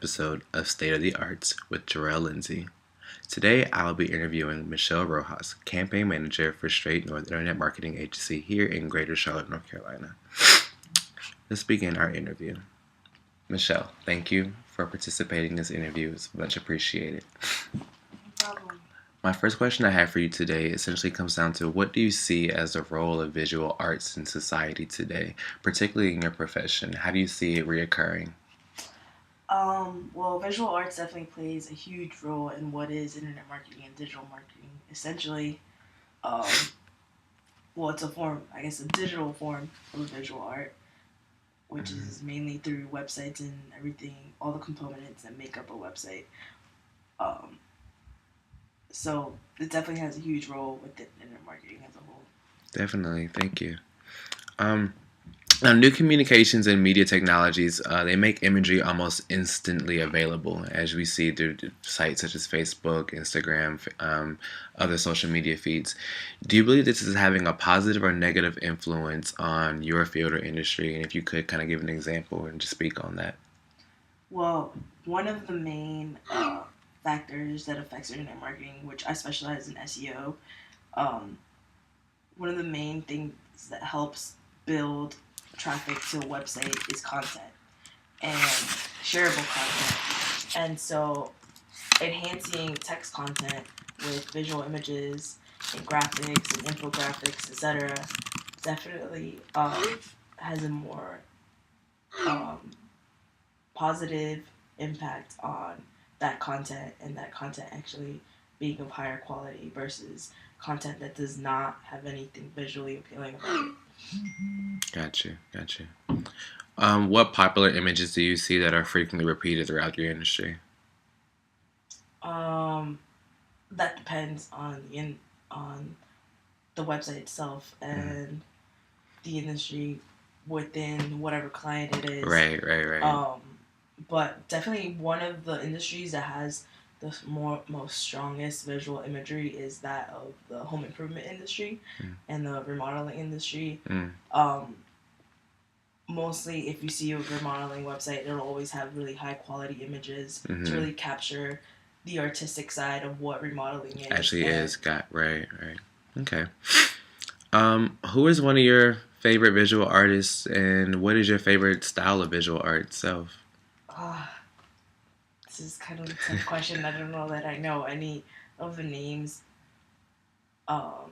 episode of State of the Arts with Jarrell Lindsay. Today, I'll be interviewing Michelle Rojas, Campaign Manager for Straight North Internet Marketing Agency here in Greater Charlotte, North Carolina. Let's begin our interview. Michelle, thank you for participating in this interview. It's much appreciated. No problem. My first question I have for you today essentially comes down to what do you see as the role of visual arts in society today, particularly in your profession? How do you see it reoccurring? Well, visual arts definitely plays a huge role in what is internet marketing and digital marketing. Essentially, well, it's a digital form of visual art, which is mainly through websites and everything, all the components that make up a website. So it definitely has a huge role within internet marketing as a whole. Definitely, thank you. Now, new communications and media technologies, they make imagery almost instantly available, as we see through sites such as Facebook, Instagram, other social media feeds. Do you believe this is having a positive or negative influence on your field or industry? And if you could kind of give an example and just speak on that. Well, one of the main factors that affects internet marketing, which I specialize in SEO, one of the main things that helps build traffic to a website is content and shareable content. And so enhancing text content with visual images and graphics and infographics, etc., definitely has a more positive impact on that content and that content actually being of higher quality versus content that does not have anything visually appealing about it. Gotcha. What popular images do you see that are frequently repeated throughout your industry? That depends on the website itself and the industry within whatever client it is. Right. But definitely one of the industries that has the most strongest visual imagery is that of the home improvement industry and the remodeling industry. Mostly, if you see a remodeling website, it'll always have really high quality images to really capture the artistic side of what remodeling is. Right. Okay. Who is one of your favorite visual artists, and what is your favorite style of visual art itself? This is kind of a tough question. I don't know that I know any of the names. Are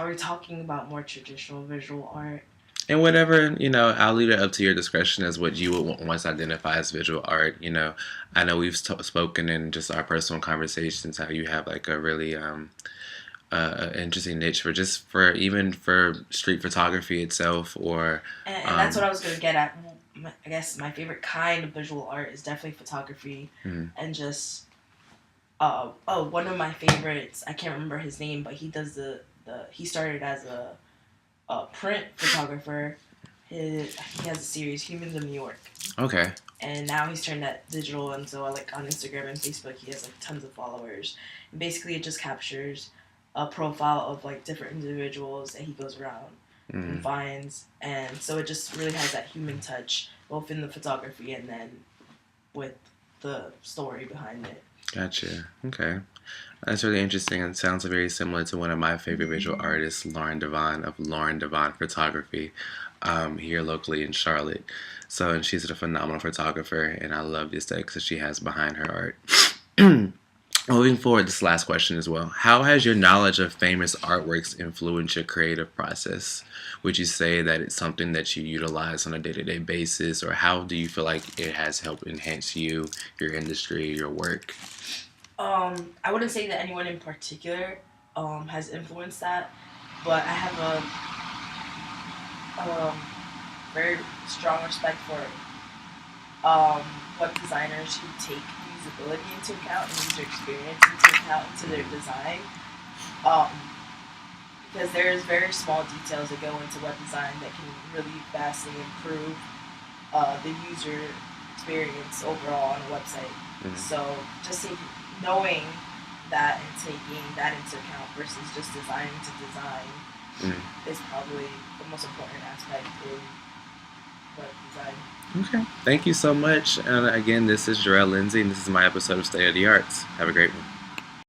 we talking about more traditional visual art? And whatever, I'll leave it up to your discretion as what you would want to identify as visual art. I know we've spoken in just our personal conversations how you have like a really interesting niche for even for street photography itself, or and that's what I was going to get at. I guess my favorite kind of visual art is definitely photography, and just one of my favorites. I can't remember his name, but he does he started as a print photographer. He has a series, Humans of New York. Okay. And now he's turned that digital, and so like on Instagram and Facebook, he has like tons of followers. And basically, it just captures a profile of like different individuals that he goes around and finds, and so it just really has that human touch, both in the photography and then with the story behind it. Gotcha. Okay. That's really interesting and sounds very similar to one of my favorite visual artists, Lauren Devon of Lauren Devon Photography, here locally in Charlotte. So, and she's a phenomenal photographer, and I love the aesthetics that she has behind her art. Moving forward, this last question as well. How has your knowledge of famous artworks influenced your creative process? Would you say that it's something that you utilize on a day-to-day basis, or how do you feel like it has helped enhance you, your industry, your work? I wouldn't say that anyone in particular has influenced that, but I have a very strong respect for web designers who take usability into account and user experience into account into their design. Because there's very small details that go into web design that can really vastly improve the user experience overall on a website. So just knowing that and taking that into account versus just designing to design is probably the most important aspect in web design. Okay. Thank you so much. And again, this is Jarrell Lindsay, and this is my episode of State of the Arts. Have a great one.